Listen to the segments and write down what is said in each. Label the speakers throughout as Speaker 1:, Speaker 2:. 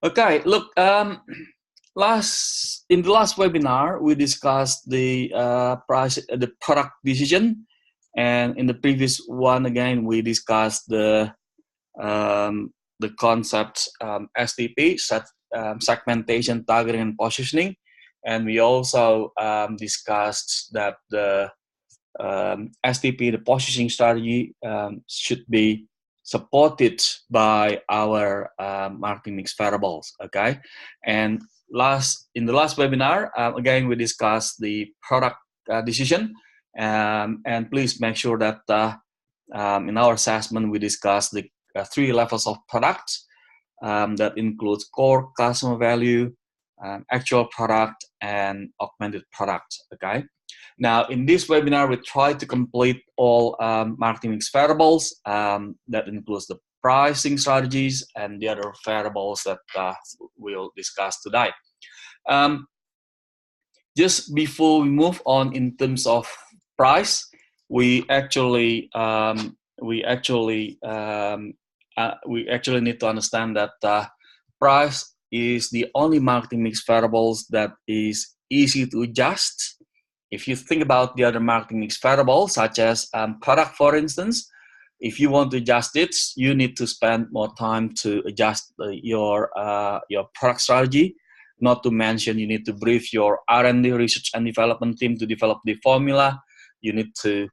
Speaker 1: Okay, look, in the last webinar, we discussed the the product decision, and in the previous one again, we discussed the concept STP, segmentation, targeting, and positioning, and we also discussed that the STP, the positioning strategy, should be supported by our marketing mix variables. Okay, and in the last webinar, again we discussed the product decision, and please make sure that in our assessment we discussed the three levels of products that includes core, customer value, actual product, and augmented product. Okay. Now, in this webinar, we try to complete all marketing mix variables that includes the pricing strategies and the other variables that we'll discuss today. Just before we move on in terms of price, we actually need to understand that price is the only marketing mix variables that is easy to adjust. If you think about the other marketing mix variables, such as product, for instance, if you want to adjust it, you need to spend more time to adjust your product strategy. Not to mention, you need to brief your R&D, research and development team to develop the formula. You need to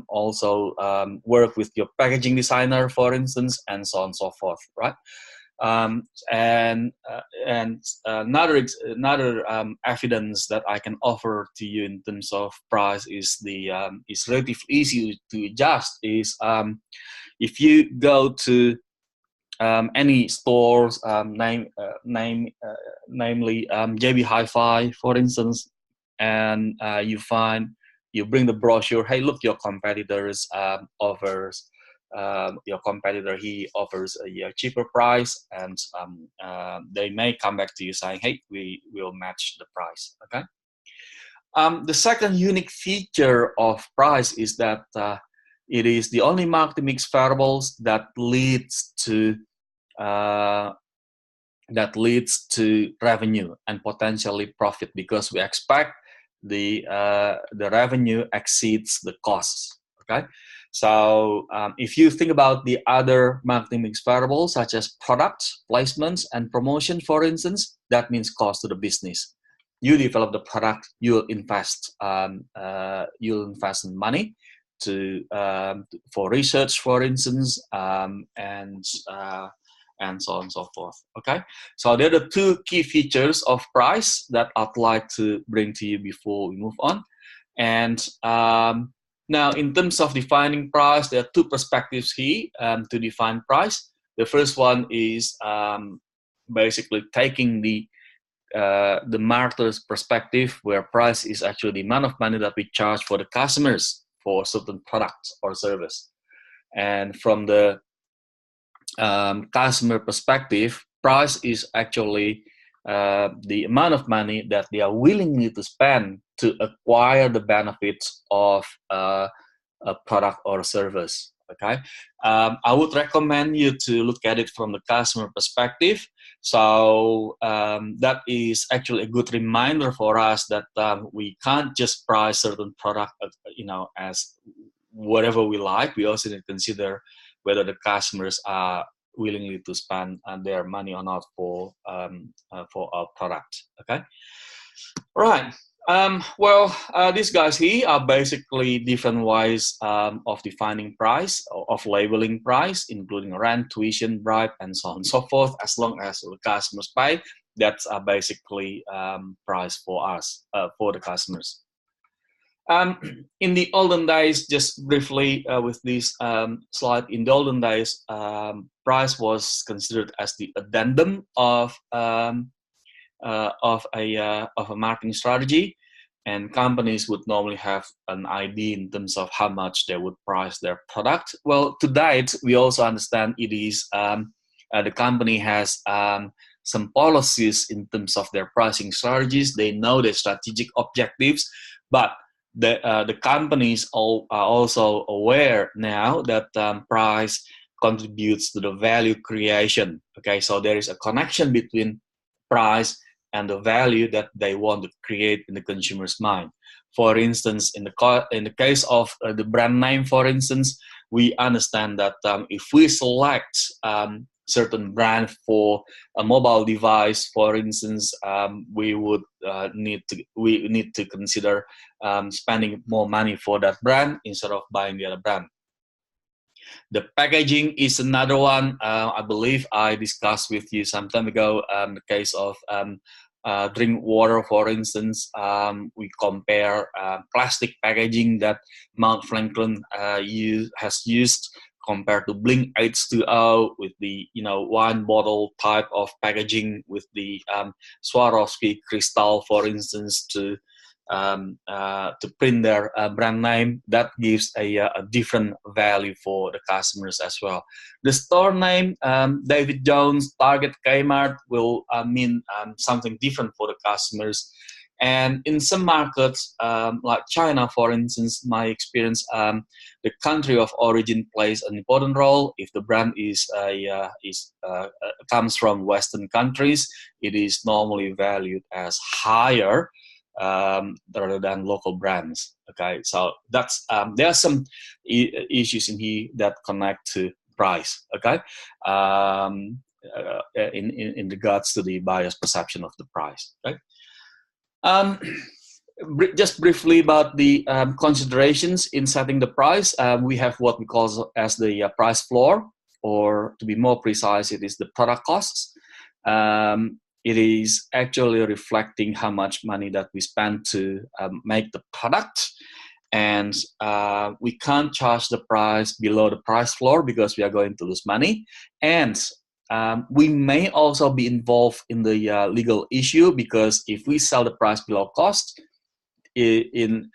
Speaker 1: also work with your packaging designer, for instance, and so on and so forth, right? Another evidence that I can offer to you in terms of price is is relatively easy to adjust. Is if you go to any stores, namely JB Hi-Fi, for instance, and you bring the brochure. Hey, look, your competitors offers. Your competitor, he offers a cheaper price, and they may come back to you saying, hey, we will match the price. Okay. The second unique feature of price is that it is the only marketing mix variables that leads to revenue and potentially profit, because we expect the revenue exceeds the costs. Okay. So if you think about the other marketing mix variables, such as products, placements, and promotion, for instance, that means cost to the business. You develop the product, you'll invest in money for research, for instance, and so on and so forth. Okay, so there are the two key features of price that I'd like to bring to you before we move on. And now, in terms of defining price, there are two perspectives here to define price. The first one is basically taking the marketer's perspective, where price is actually the amount of money that we charge for the customers for certain products or service. And from the customer perspective, price is actually the amount of money that they are willing to spend to acquire the benefits of a product or service. Okay, I would recommend you to look at it from the customer perspective. So that is actually a good reminder for us that we can't just price certain product, as whatever we like. We also need to consider whether the customers are willingly to spend their money or not for our product. Okay, right. These guys here are basically different ways of defining price, of labeling price, including rent, tuition, bribe, and so on and so forth. As long as the customers pay, that's basically price for us, for the customers. In the olden days, just briefly with this slide, in the olden days, price was considered as the addendum of a marketing strategy, and companies would normally have an idea in terms of how much they would price their product. Well, to date, we also understand it is the company has some policies in terms of their pricing strategies. They know their strategic objectives, but the companies are also aware now that price contributes to the value creation. Okay, so there is a connection between price and the value that they want to create in the consumer's mind. For instance, in the case of the brand name, for instance, we understand that if we select certain brand for a mobile device, for instance, we need to consider spending more money for that brand instead of buying the other brand. The packaging is another one. I believe I discussed with you some time ago. The case of drink water, for instance, we compare plastic packaging that Mount Franklin has used compared to Blink H2O with the wine bottle type of packaging with the Swarovski crystal, for instance, to print their brand name. That gives a different value for the customers as well. The store name, David Jones, Target, Kmart, will mean something different for the customers. And in some markets, like China, for instance, my experience, the country of origin plays an important role. If the brand comes from Western countries, it is normally valued as higher rather than local brands. Okay, so that's there are some issues in here that connect to price. Okay, in regards to the buyer's perception of the price. Okay. Just briefly about the considerations in setting the price. We have what we call as the price floor, or to be more precise, it is the product costs. It is actually reflecting how much money that we spend to make the product, and we can't charge the price below the price floor because we are going to lose money. And we may also be involved in the legal issue, because if we sell the price below cost and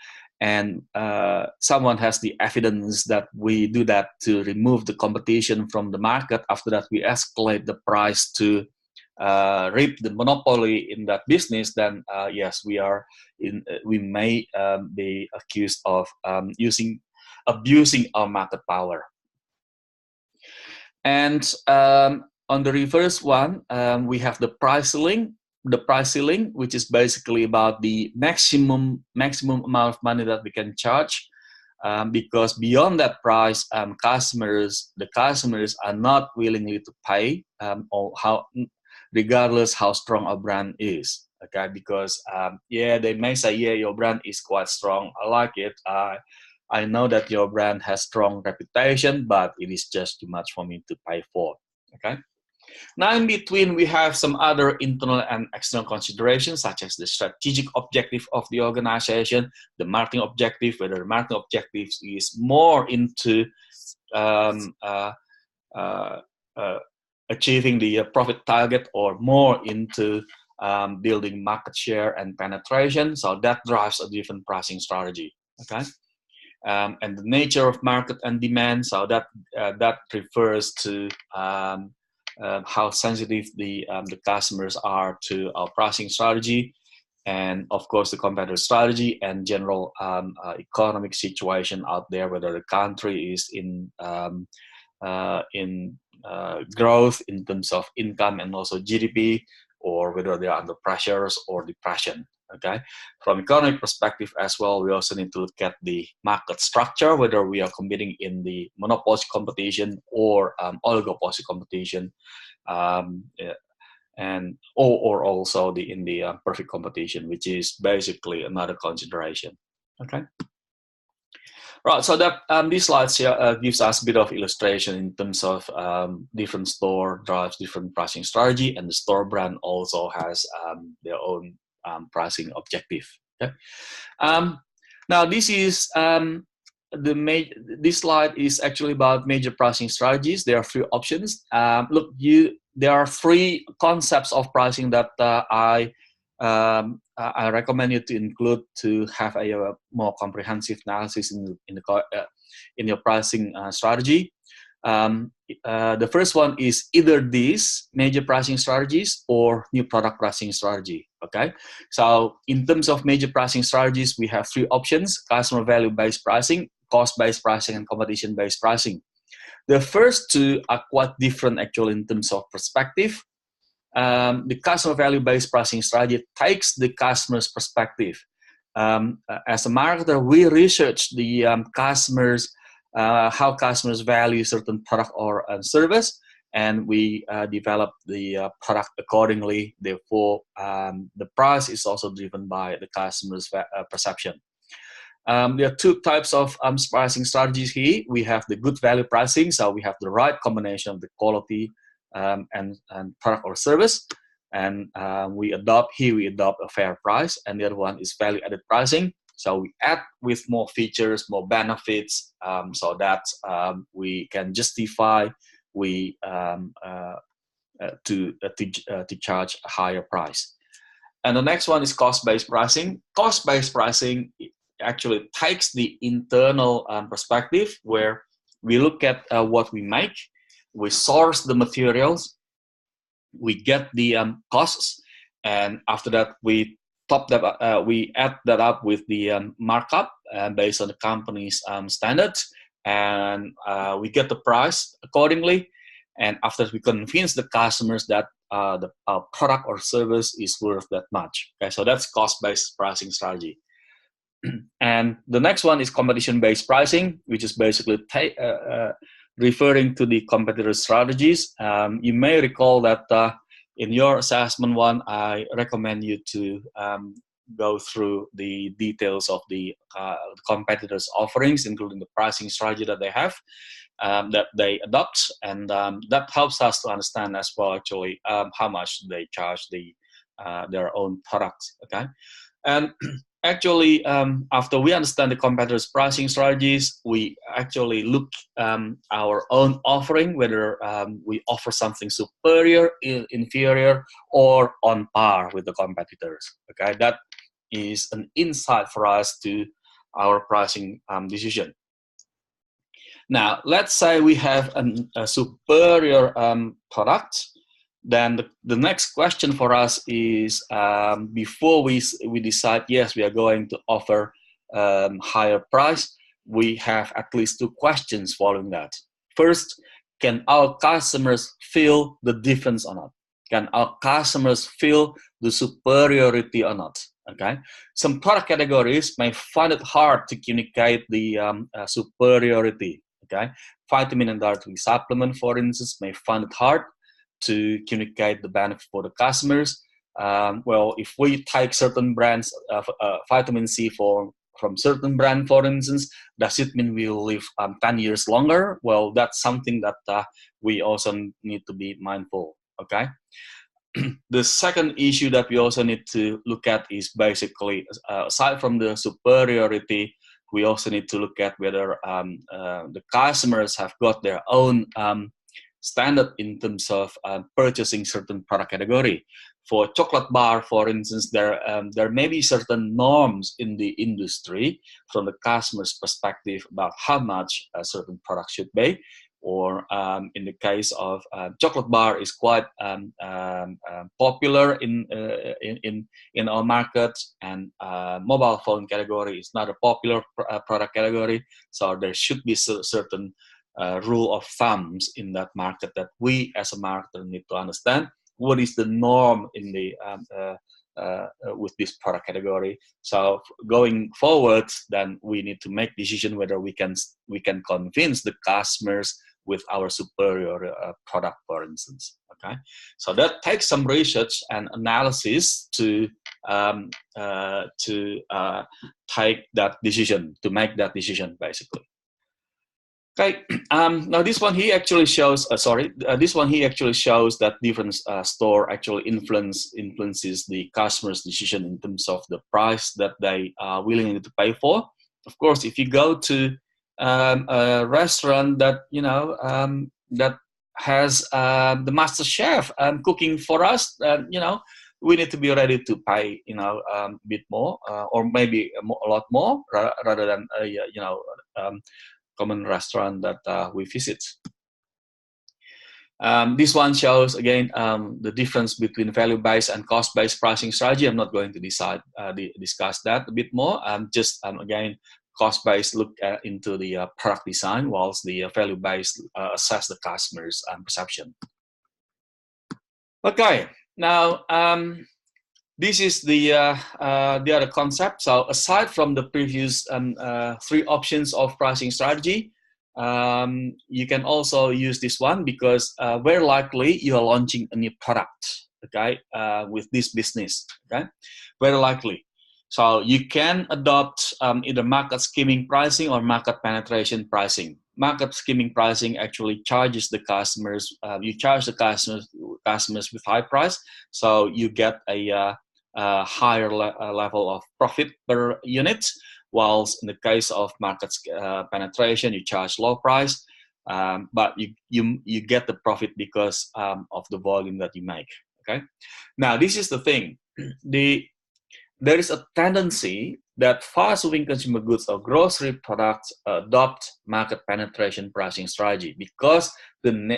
Speaker 1: someone has the evidence that we do that to remove the competition from the market, after that we escalate the price to reap the monopoly in that business, then yes, we may be accused of abusing our market power. And on the reverse one, we have the price ceiling. The price ceiling, which is basically about the maximum amount of money that we can charge, because beyond that price, the customers are not willingly to pay, regardless how strong a brand is. Okay, because they may say, yeah, your brand is quite strong, I like it, I know that your brand has strong reputation, but it is just too much for me to pay for. Okay. Now, in between, we have some other internal and external considerations, such as the strategic objective of the organization, the marketing objective, whether the marketing objective is more into achieving the profit target, or more into building market share and penetration. So that drives a different pricing strategy. Okay. And the nature of market and demand, so that refers to how sensitive the customers are to our pricing strategy, and of course the competitor strategy and general economic situation out there, whether the country is in growth in terms of income and also GDP, or whether they are under pressures or depression. Okay, from economic perspective as well, we also need to look at the market structure, whether we are competing in the monopoly competition or oligopoly competition, and or also in the perfect competition, which is basically another consideration. Okay. Right, so that these slides here gives us a bit of illustration in terms of different store drives different pricing strategy, and the store brand also has their own pricing objective. Okay. Now this is this slide is actually about major pricing strategies. There are three options. There are three concepts of pricing that I recommend you to include to have a more comprehensive analysis in your pricing strategy. The first one is either these major pricing strategies or new product pricing strategy. Okay, so in terms of major pricing strategies, we have three options: customer value-based pricing, cost-based pricing, and competition-based pricing. The first two are quite different actually in terms of perspective. The customer value-based pricing strategy takes the customer's perspective. As a marketer, we research the customers, how customers value certain product or service, and we develop the product accordingly. Therefore, the price is also driven by the customer's perception. There are two types of pricing strategies here. We have the good value pricing, so we have the right combination of the quality and product or service, and we adopt a fair price. And the other one is value added pricing, so we add with more features, more benefits, so that we can justify to charge a higher price. And the next one is cost-based pricing. Cost-based pricing actually takes the internal perspective, where we look at what we make, we source the materials, we get the costs, and after that we we add that up with the markup based on the company's standards, and we get the price accordingly. And after we convince the customers that the product or service is worth that much. Okay, so that's cost-based pricing strategy. And the next one is competition-based pricing, which is basically referring to the competitor strategies. You may recall that in your assessment one, I recommend you to go through the details of the competitors' offerings, including the pricing strategy that they have, that they adopt, and that helps us to understand as well actually how much they charge their own products. Okay, and actually, after we understand the competitors' pricing strategies, we actually look our own offering, whether we offer something superior, inferior, or on par with the competitors. Okay, that is an insight for us to our pricing decision. Now, let's say we have a superior product. Then the next question for us is, before we decide, yes, we are going to offer higher price, we have at least two questions following that. First, can our customers feel the difference or not? Can our customers feel the superiority or not? Okay, some product categories may find it hard to communicate the superiority. Okay, vitamin and dietary supplement, for instance, may find it hard to communicate the benefit for the customers. Well, if we take certain brands of vitamin C from certain brand, for instance, does it mean we'll live 10 years longer? Well, that's something that we also need to be mindful. Okay. The second issue that we also need to look at is basically, aside from the superiority, we also need to look at whether the customers have got their own standard in terms of purchasing certain product category. For chocolate bar, for instance, there may be certain norms in the industry from the customer's perspective about how much a certain product should be. Or in the case of chocolate bar is quite popular in our market, and mobile phone category is not a popular product category. So there should be certain rule of thumbs in that market that we as a marketer need to understand. What is the norm in the with this product category? So going forward, then we need to make decision whether we can convince the customers with our superior product, for instance. Okay, so that takes some research and analysis to take that decision, to make that decision, basically. Okay, now this one here actually shows. This one here actually shows that different store actually influences the customer's decision in terms of the price that they are willing to pay for. Of course, if you go to a restaurant that that has the master chef cooking for us, we need to be ready to pay a bit more, or maybe a lot more, rather than common restaurant that we visit. This one shows again the difference between value-based and cost-based pricing strategy. I'm not going to discuss that a bit more. Just again cost-based look into the product design, whilst the value-based assess the customer's perception. Okay, now this is the other concept. So aside from the previous 3 options of pricing strategy, you can also use this one, because very likely you are launching a new product, okay, with this business, okay, very likely. So you can adopt either market skimming pricing or market penetration pricing. Market skimming pricing actually charges the customers, you charge the customers with high price, so you get a higher level of profit per unit, whilst in the case of market penetration, you charge low price, but you get the profit because of the volume that you make. Okay, now this is the thing. There is a tendency that fast-moving consumer goods or grocery products adopt market penetration pricing strategy because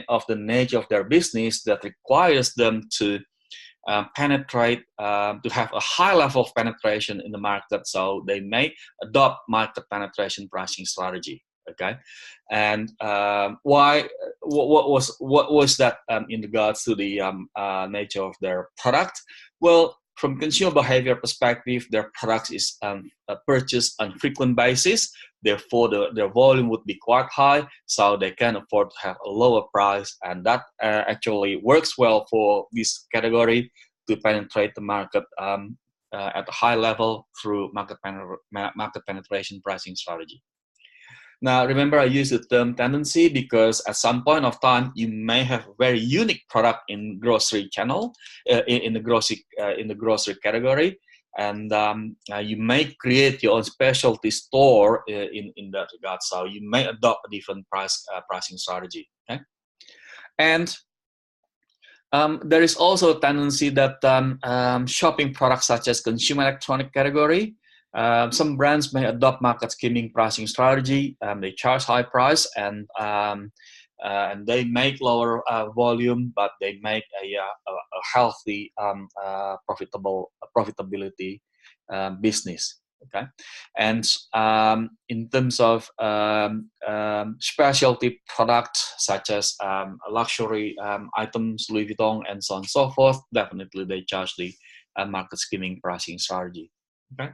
Speaker 1: of the nature of their business that requires them to penetrate, to have a high level of penetration in the market, so they may adopt market penetration pricing strategy. Okay, and why? What was that in regards to the nature of their product? Well, from consumer behavior perspective, their product is purchased on frequent basis. Therefore, their volume would be quite high, so they can afford to have a lower price, and that actually works well for this category to penetrate the market at a high level through market penetration pricing strategy. Now, remember, I use the term tendency because at some point of time, you may have a very unique product in grocery channel, in the grocery category, and you may create your own specialty store in that regard. So you may adopt a different pricing strategy. Okay, and there is also a tendency that shopping products such as consumer electronic category, some brands may adopt market skimming pricing strategy. They charge high price and they make lower volume, but they make a healthy, profitability business. Okay, and in terms of specialty products such as luxury items, Louis Vuitton, and so on and so forth, definitely they charge the market skimming pricing strategy. Okay,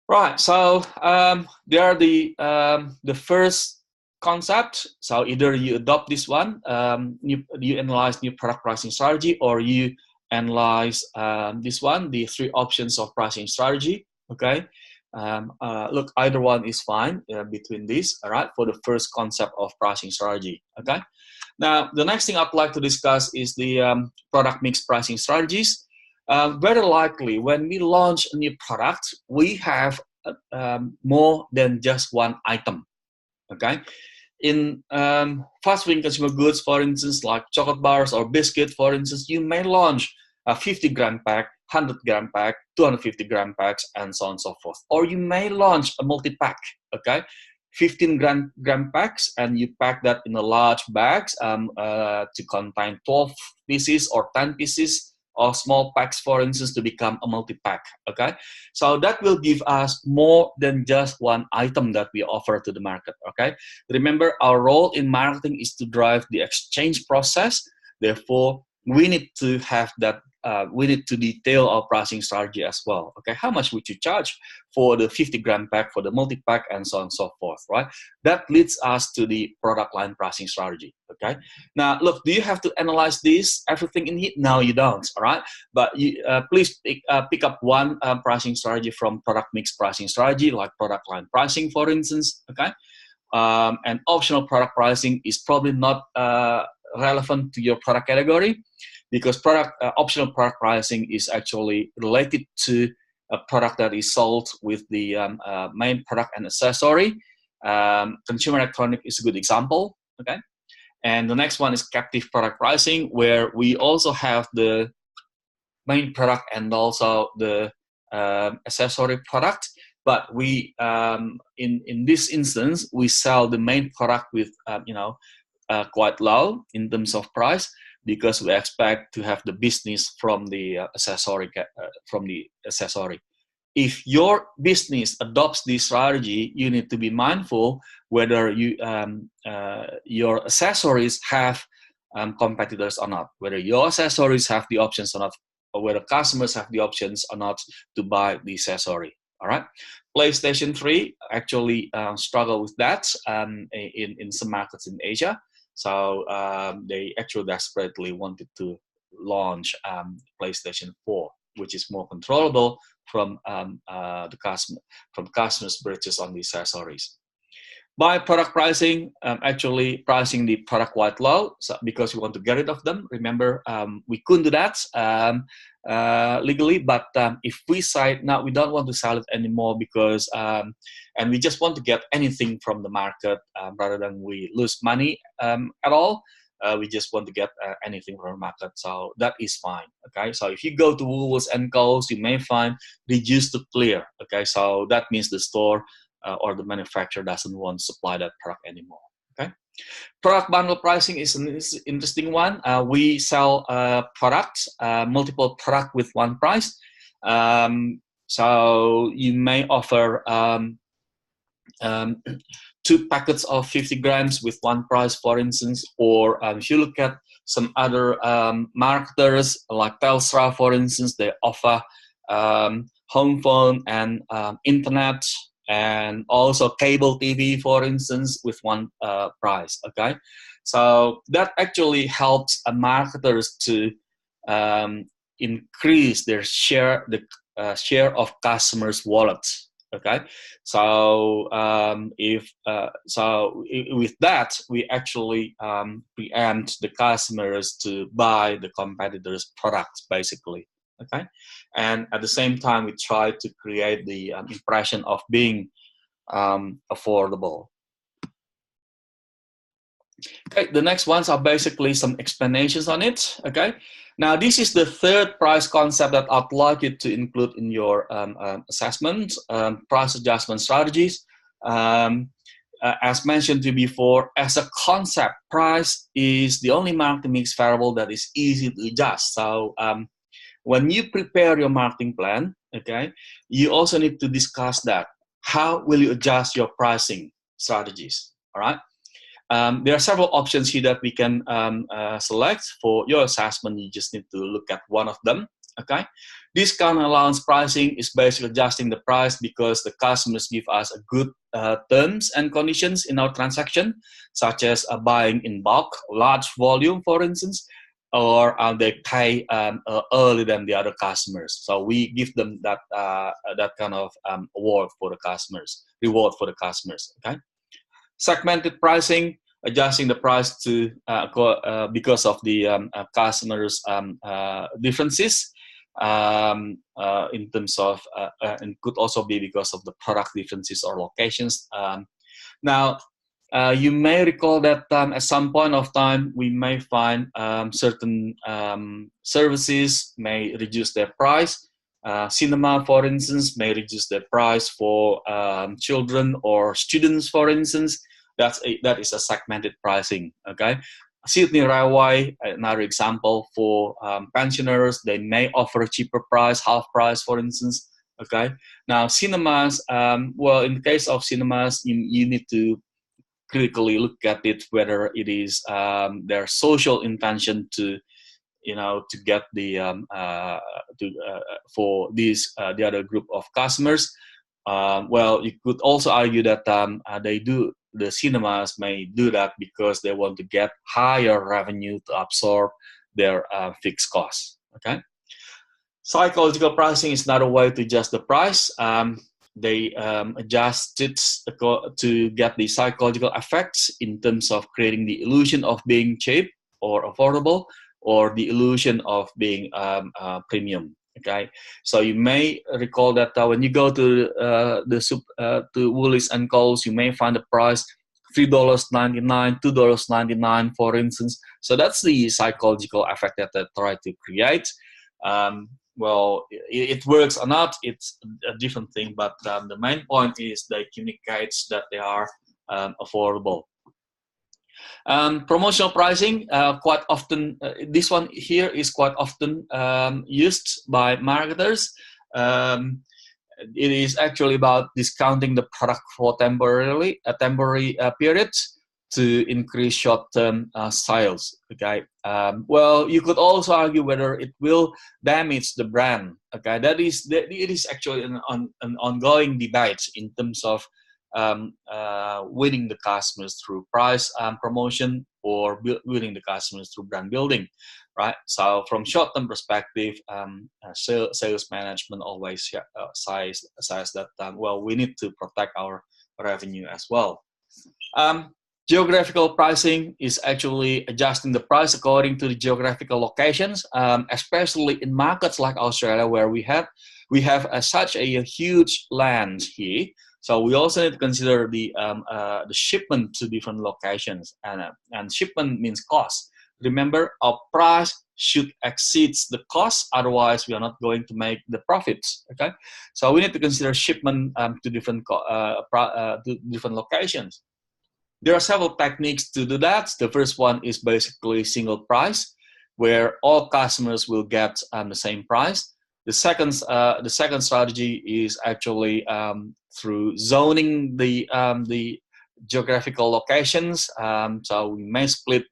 Speaker 1: right. So they are the first concept. So either you adopt this one, you analyze new product pricing strategy, or you analyze this one, the 3 options of pricing strategy. Okay, look, either one is fine between these. All right, for the first concept of pricing strategy. Okay, now the next thing I'd like to discuss is the product mix pricing strategies. Very likely, when we launch a new product, we have more than just one item. Okay, in fast-moving consumer goods, for instance, like chocolate bars or biscuit, for instance, you may launch a 50-gram pack, 100-gram pack, 250-gram packs, and so on and so forth. Or you may launch a multi-pack, okay, 15-gram packs, and you pack that in a large bags to contain 12 pieces or 10 pieces, or small packs, for instance, to become a multi-pack, okay? So that will give us more than just one item that we offer to the market, okay? Remember, our role in marketing is to drive the exchange process. Therefore, we need to have that, we need to detail our pricing strategy as well, okay? How much would you charge for the 50-gram pack, for the multi-pack, and so on and so forth, right? That leads us to the product line pricing strategy, okay? Now, look, do you have to analyze this, everything in it? No, you don't, all right? But you, please pick up one pricing strategy from product mix pricing strategy, like product line pricing, for instance, okay? And optional product pricing is probably not relevant to your product category, because optional product pricing is actually related to a product that is sold with the main product and accessory. Consumer electronic is a good example, okay? And the next one is captive product pricing, where we also have the main product and also the accessory product. But we, in this instance, we sell the main product with, quite low in terms of price, because we expect to have the business from the accessory. if your business adopts this strategy, you need to be mindful whether your accessories have competitors or not, whether your accessories have the options or not, or whether customers have the options or not to buy the accessory. All right. PlayStation 3 actually struggle with that in some markets in Asia. So they actually desperately wanted to launch PlayStation 4, which is more controllable from the customer, from customers' purchase on the accessories. By product pricing, actually pricing the product quite low, so because we want to get rid of them. Remember, we couldn't do that legally, but if we decide now we don't want to sell it anymore because, and we just want to get anything from the market rather than we lose money at all. We just want to get anything from the market, so that is fine. Okay, so if you go to Woolworths and Coles, you may find reduced to clear. Okay, so that means the store or the manufacturer doesn't want to supply that product anymore. Okay, product bundle pricing is an interesting one. We sell products, multiple products with one price. So you may offer 2 packets of 50 grams with one price, for instance, or if you look at some other marketers like Telstra, for instance, they offer home phone and internet, and also cable TV, for instance, with one price. Okay, so that actually helps marketers to increase their share, the share of customers' wallets. Okay, so with that, we actually preempt the customers to buy the competitors' products, basically. Okay, and at the same time, we try to create the impression of being affordable. Okay, the next ones are basically some explanations on it. Okay, now this is the third price concept that I'd like you to include in your assessment, price adjustment strategies. As mentioned to you before, as a concept, price is the only marketing mix variable that is easy to adjust. So when you prepare your marketing plan, okay, you also need to discuss that. How will you adjust your pricing strategies? All right. There are several options here that we can select for your assessment. You just need to look at one of them. Okay. Discount allowance pricing is basically adjusting the price because the customers give us a good terms and conditions in our transaction, such as buying in bulk, large volume, for instance, or they pay early than the other customers. So we give them that that kind of reward for the customers. Okay. Segmented pricing, adjusting the price to because of the customers' differences in terms of, and could also be because of the product differences or locations. Now, you may recall that at some point of time, we may find certain services may reduce their price. Cinema, for instance, may reduce their price for children or students, for instance. That is a segmented pricing. Okay, Sydney Railway, another example for pensioners. They may offer a cheaper price, half price, for instance. Okay, now cinemas. Well, in the case of cinemas, you need to critically look at it whether it is their social intention to, you know, to get the for these the other group of customers. Well, you could also argue that the cinemas may do that because they want to get higher revenue to absorb their fixed costs. Okay, psychological pricing is another way to adjust the price. They adjust it to get the psychological effects in terms of creating the illusion of being cheap or affordable, or the illusion of being premium. Okay, so you may recall that when you go to to Woolies and Coles, you may find the price $3.99, $2.99, for instance. So that's the psychological effect that they try to create. Well, it works or not, it's a different thing, but the main point is they communicate that they are affordable. Promotional pricing, quite often, this one here is quite often used by marketers. it is actually about discounting the product for temporary periods to increase short-term sales. Okay. Well, you could also argue whether it will damage the brand. Okay, it is actually an ongoing debate in terms of winning the customers through price promotion or winning the customers through brand building, right? So from short-term perspective, sales management always says that well, we need to protect our revenue as well. Geographical pricing is actually adjusting the price according to the geographical locations, especially in markets like Australia, where we have such a huge land here. So we also need to consider the shipment to different locations, and shipment means cost. Remember, our price should exceed the cost, otherwise we are not going to make the profits. Okay, so we need to consider shipment to different locations. There are several techniques to do that. The first one is basically single price, where all customers will get the same price. The second strategy is actually through zoning the geographical locations. So we may split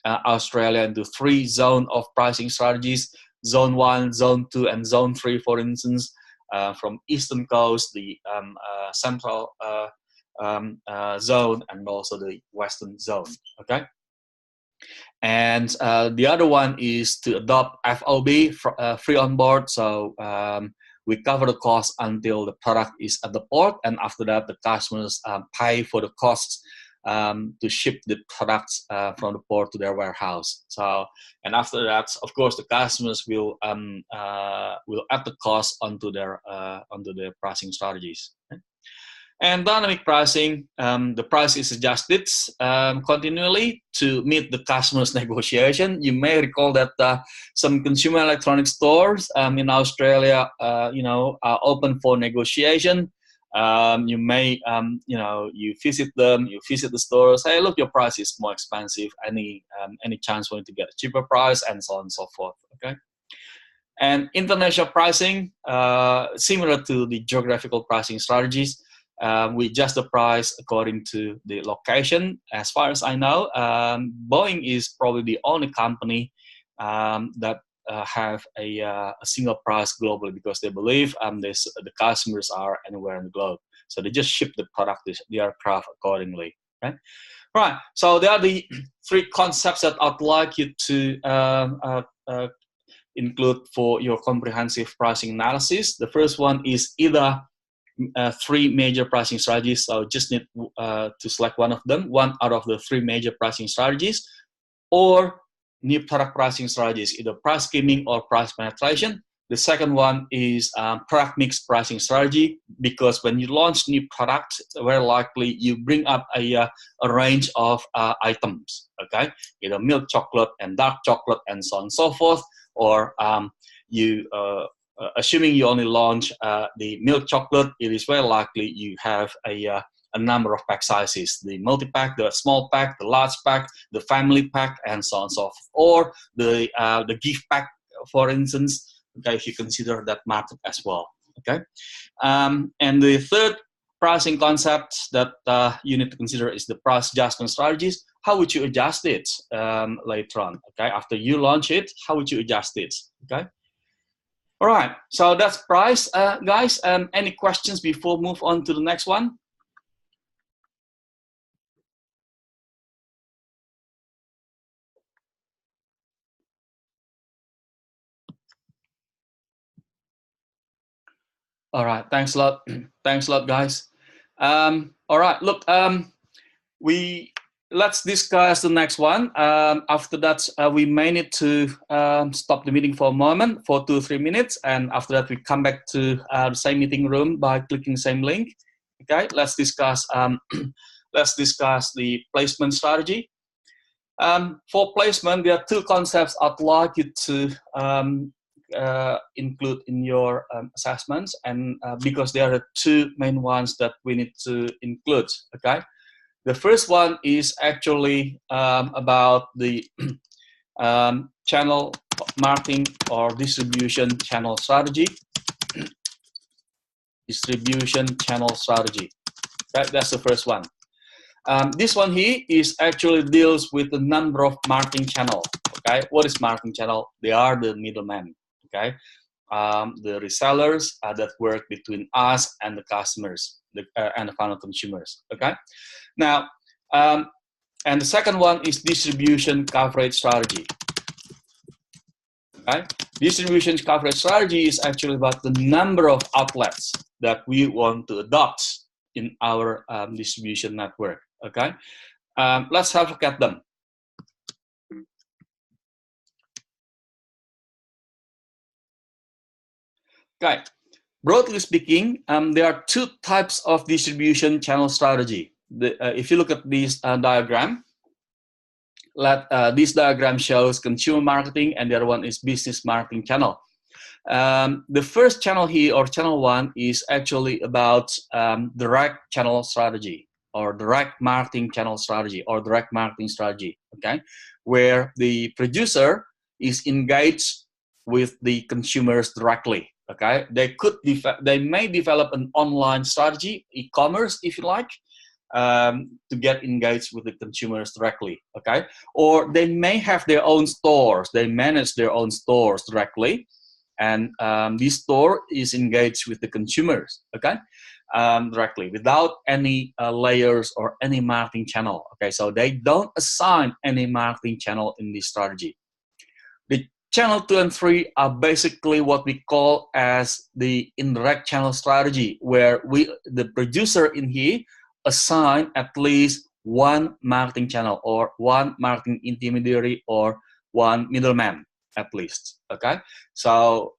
Speaker 1: Australia into 3 zones of pricing strategies: Zone 1, Zone 2, and Zone 3, for instance. From Eastern Coast, the Central zone, and also the Western zone. Okay, and the other one is to adopt FOB, free on board. So we cover the cost until the product is at the port, and after that the customers pay for the costs to ship the products from the port to their warehouse. So, and after that, of course, the customers will add the cost onto their pricing strategies. Okay? And dynamic pricing, the price is adjusted continually to meet the customer's negotiation. You may recall that some consumer electronic stores in Australia, are open for negotiation. You may, you visit them, you visit the stores. Hey, look, your price is more expensive. Any chance for you to get a cheaper price, and so on and so forth. Okay. And international pricing, similar to the geographical pricing strategies. We adjust the price according to the location. As far as I know, Boeing is probably the only company that have a single price globally, because they believe the customers are anywhere in the globe. So they just ship the product, the aircraft accordingly. Okay? Right. So there are the 3 concepts that I'd like you to include for your comprehensive pricing analysis. The first one is either 3 major pricing strategies. So just need to select one of them, one out of the 3 major pricing strategies, or new product pricing strategies, either price skimming or price penetration. The second one is product mix pricing strategy, because when you launch new products, very likely you bring up a range of items, okay? Either milk chocolate and dark chocolate and so on and so forth, or assuming you only launch the milk chocolate, it is very likely you have a number of pack sizes: the multi-pack, the small pack, the large pack, the family pack, and so on and so forth. Or the gift pack, for instance, okay, if you consider that market as well. Okay, and the third pricing concept that you need to consider is the price adjustment strategies. How would you adjust it later on? Okay, after you launch it, how would you adjust it? Okay. All right, so that's price, guys. Any questions before we move on to the next one? All right, thanks a lot. Thanks a lot, guys. All right, look, let's discuss the next one. After that, we may need to stop the meeting for a moment, for 2 or 3 minutes, and after that, we come back to the same meeting room by clicking the same link. Okay, let's discuss. Let's discuss the placement strategy. For placement, there are 2 concepts I'd like you to include in your assessments, and because there are the 2 main ones that we need to include. Okay. The first one is actually about the channel marketing or distribution channel strategy. distribution channel strategy. Right? That's the first one. This one here is actually deals with the number of marketing channel. Okay, what is marketing channel? They are the middlemen. Okay, the resellers that work between us and the customers and the final consumers. Okay, now and the second one is distribution coverage strategy. Okay, distribution coverage strategy is actually about the number of outlets that we want to adopt in our distribution network. Okay, let's have a look at them. Okay, broadly speaking, there are two types of distribution channel strategy. If you look at this diagram, this diagram shows consumer marketing, and the other one is business marketing channel. The first channel here, or channel one, is actually about direct channel strategy, or direct marketing channel strategy, or direct marketing strategy. Okay, where the producer is engaged with the consumers directly. Okay, they may develop an online strategy, e-commerce, if you like, to get engaged with the consumers directly. Okay, or they may have their own stores. They manage their own stores directly, and this store is engaged with the consumers. Okay, directly without any layers or any marketing channel. Okay, so they don't assign any marketing channel in this strategy. The channel 2 and 3 are basically what we call as the indirect channel strategy, where the producer in here assign at least one marketing channel, or one marketing intermediary, or one middleman at least. Okay, so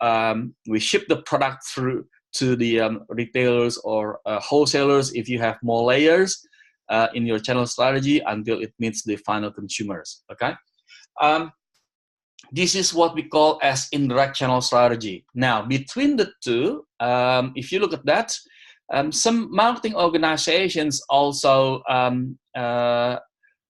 Speaker 1: we ship the product through to the retailers or wholesalers if you have more layers in your channel strategy until it meets the final consumers. Okay, this is what we call as indirect channel strategy. Now, between the two, if you look at that, some marketing organizations also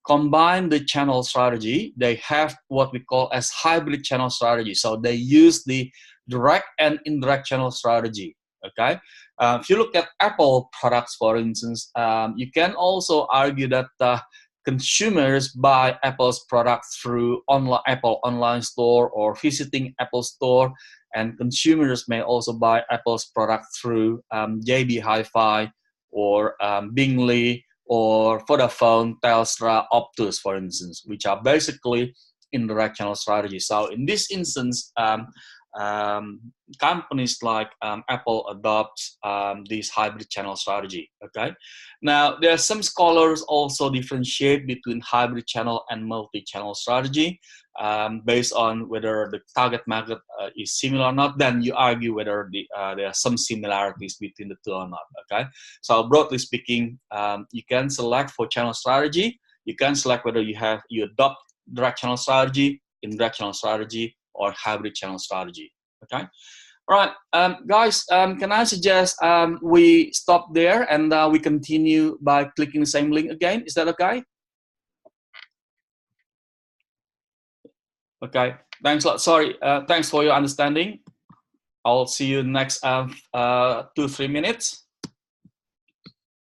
Speaker 1: combine the channel strategy. They have what we call as hybrid channel strategy. So they use the direct and indirect channel strategy. Okay, if you look at Apple products, for instance, you can also argue that consumers buy Apple's products through Apple online store or visiting Apple store, and consumers may also buy Apple's product through JB Hi-Fi or Bingley or Vodafone, Telstra, Optus, for instance, which are basically indirect channel strategy. So in this instance, companies like Apple adopt this hybrid channel strategy. Okay, now there are some scholars also differentiate between hybrid channel and multi-channel strategy based on whether the target market is similar or not. Then you argue whether there are some similarities between the two or not. Okay, so broadly speaking, you can select for channel strategy. You can select whether you adopt direct channel strategy, indirect channel strategy, or hybrid channel strategy. Okay, all right, guys. Can I suggest we stop there and we continue by clicking the same link again? Is that okay? Okay. Thanks a lot. Sorry. Thanks for your understanding. I'll see you next 2-3 minutes.